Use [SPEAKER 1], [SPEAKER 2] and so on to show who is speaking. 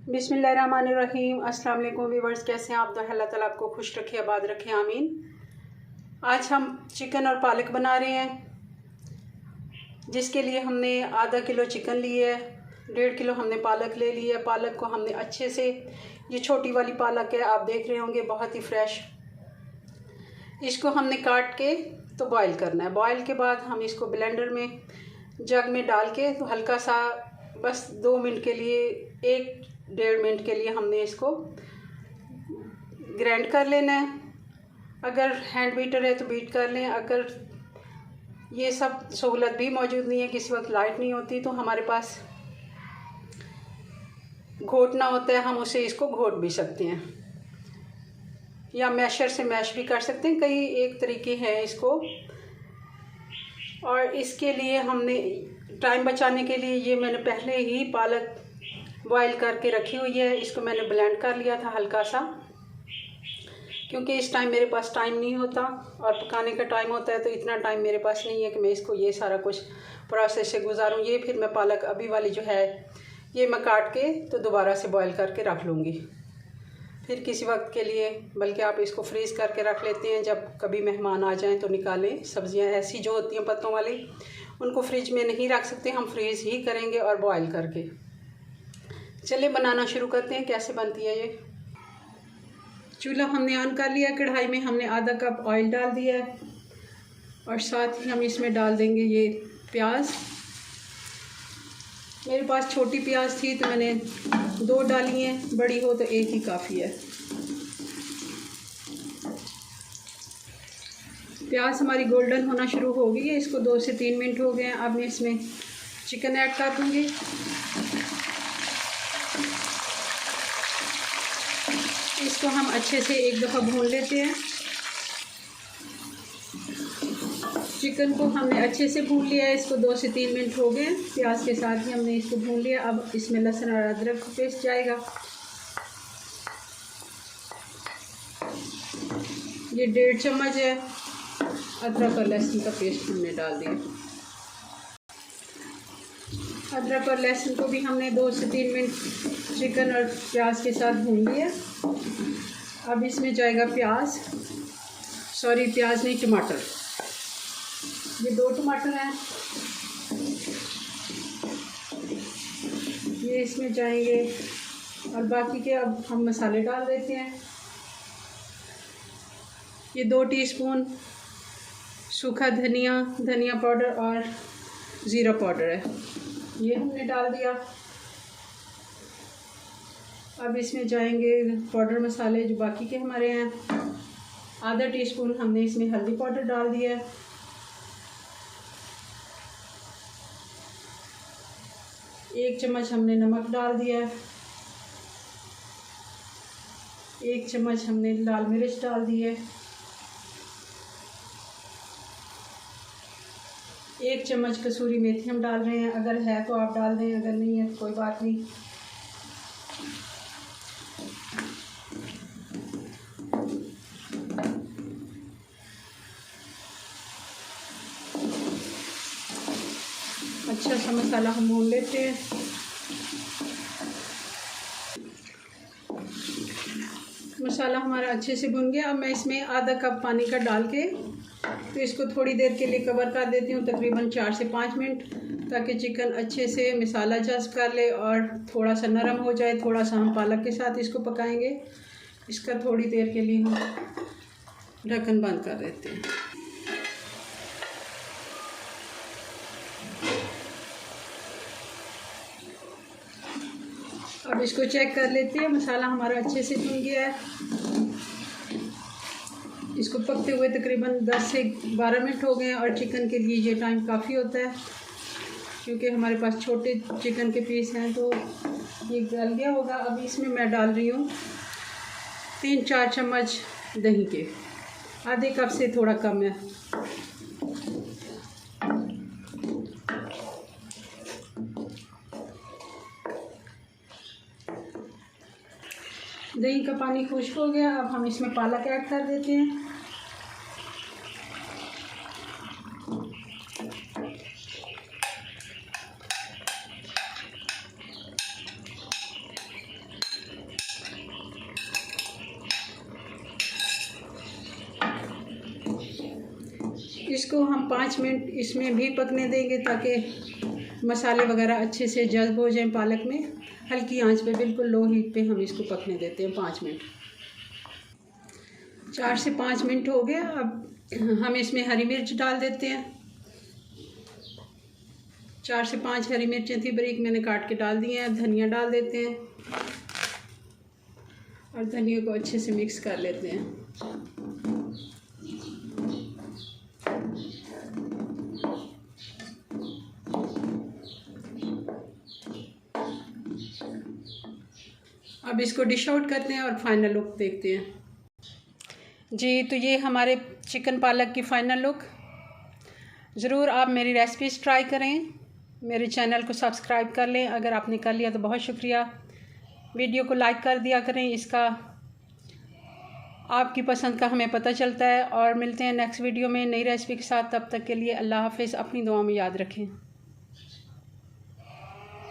[SPEAKER 1] बिस्मिल्लाहिर्रहमानिर्रहीम। अस्सलाम वालेकुम व्यूअर्स, कैसे हैं आप? तो अल्लाह ताला आपको खुश रखे, आबाद रखे, आमीन। आज हम चिकन और पालक बना रहे हैं, जिसके लिए हमने आधा किलो चिकन लिया है, 1.5 किलो हमने पालक ले ली है। पालक को हमने अच्छे से, ये छोटी वाली पालक है, आप देख रहे होंगे, बहुत ही फ्रेश। इसको हमने काट के तो बॉईल करना है। बॉईल के बाद हम इसको ब्लेंडर में, जग में डाल के तो हल्का सा, बस 2 मिनट के लिए, 1-1.5 मिनट के लिए हमने इसको ग्राइंड कर लेना है। अगर हैंड बीटर है तो बीट कर लें। अगर ये सब सहूलत भी मौजूद नहीं है, किसी वक्त लाइट नहीं होती, तो हमारे पास घोटना होता है, हम उसे इसको घोट भी सकते हैं, या मैशर से मैश भी कर सकते हैं। कई एक तरीके हैं इसको। और इसके लिए हमने टाइम बचाने के लिए, ये मैंने पहले ही पालक बॉईल करके रखी हुई है। इसको मैंने ब्लेंड कर लिया था हल्का सा, क्योंकि इस टाइम मेरे पास टाइम नहीं होता और पकाने का टाइम होता है, तो इतना टाइम मेरे पास नहीं है कि मैं इसको ये सारा कुछ प्रोसेस से गुजारूँ। ये फिर मैं पालक अभी वाली जो है, ये मैं काट के तो दोबारा से बॉईल करके रख लूँगी फिर किसी वक्त के लिए। बल्कि आप इसको फ्रीज़ करके रख लेते हैं, जब कभी मेहमान आ जाएं तो निकालें। सब्जियां ऐसी जो होती हैं पत्तों वाली, उनको फ्रिज में नहीं रख सकते, हम फ्रीज़ ही करेंगे और बॉईल करके। चलिए बनाना शुरू करते हैं, कैसे बनती है ये। चूल्हा हमने ऑन कर लिया। कढ़ाई में हमने आधा कप ऑयल डाल दिया है, और साथ ही हम इसमें डाल देंगे ये प्याज। मेरे पास छोटी प्याज थी तो मैंने 2 डाली हैं, बड़ी हो तो 1 ही काफ़ी है। प्याज हमारी गोल्डन होना शुरू हो गई है, इसको 2 से 3 मिनट हो गए हैं। अब मैं इसमें चिकन ऐड कर दूँगी। इसको हम अच्छे से एक दफ़ा भून लेते हैं। चिकन को हमने अच्छे से भून लिया है, इसको 2 से 3 मिनट हो गए। प्याज के साथ ही हमने इसको भून लिया। अब इसमें लहसुन और अदरक का पेस्ट जाएगा। ये 1.5 चम्मच है। अदरक और लहसुन का पेस्ट हमने डाल दिया। अदरक और लहसुन को भी हमने 2 से 3 मिनट चिकन और प्याज के साथ भून लिया। अब इसमें जाएगा प्याज नहीं, टमाटर। ये 2 टमाटर हैं, ये इसमें जाएंगे। और बाकी के अब हम मसाले डाल देते हैं। ये 2 टीस्पून सूखा धनिया पाउडर और ज़ीरा पाउडर है, ये हमने डाल दिया। अब इसमें जाएंगे पाउडर मसाले जो बाकी के हमारे हैं। आधा टीस्पून हमने इसमें हल्दी पाउडर डाल दिया है। 1 चम्मच हमने नमक डाल दिया है। 1 चम्मच हमने लाल मिर्च डाल दी है। 1 चम्मच कसूरी मेथी हम डाल रहे हैं। अगर है तो आप डाल दें, अगर नहीं है तो कोई बात नहीं। अच्छा सा मसाला हम भून लेते हैं। मसाला हमारा अच्छे से भुन गया। अब मैं इसमें आधा कप पानी का डाल के तो इसको थोड़ी देर के लिए कवर कर देती हूँ, तकरीबन 4 से 5 मिनट, ताकि चिकन अच्छे से मसाला जज़्ब कर ले और थोड़ा सा नरम हो जाए। थोड़ा सा हम पालक के साथ इसको पकाएंगे। इसका थोड़ी देर के लिए हम ढक्कन बंद कर देते हैं। अब इसको चेक कर लेते हैं। मसाला हमारा अच्छे से भुन गया है। इसको पकते हुए तकरीबन 10 से 12 मिनट हो गए हैं, और चिकन के लिए ये टाइम काफ़ी होता है, क्योंकि हमारे पास छोटे चिकन के पीस हैं, तो ये गल गया होगा। अब इसमें मैं डाल रही हूँ 3-4 चम्मच दही के, आधे कप से थोड़ा कम है। दही का पानी खुश्क हो गया। अब हम इसमें पालक ऐड कर देते हैं। इसको हम 5 मिनट इसमें भी पकने देंगे ताकि मसाले वगैरह अच्छे से जज्ब हो जाएं पालक में। हल्की आंच पे, बिल्कुल लो हीट पे हम इसको पकने देते हैं 5 मिनट। 4 से 5 मिनट हो गया। अब हम इसमें हरी मिर्च डाल देते हैं। 4 से 5 हरी मिर्चें थी बारीक, मैंने काट के डाल दी हैं। धनिया डाल देते हैं और धनिया को अच्छे से मिक्स कर लेते हैं। अब इसको डिश आउट करते हैं और फाइनल लुक देखते हैं। जी, तो ये हमारे चिकन पालक की फ़ाइनल लुक। ज़रूर आप मेरी रेसिपीज़ ट्राई करें, मेरे चैनल को सब्सक्राइब कर लें। अगर आपने कर लिया तो बहुत शुक्रिया। वीडियो को लाइक कर दिया करें, इसका आपकी पसंद का हमें पता चलता है। और मिलते हैं नेक्स्ट वीडियो में नई रेसिपी के साथ। तब तक के लिए अल्लाह हाफ़िज़। अपनी दुआ में याद रखें।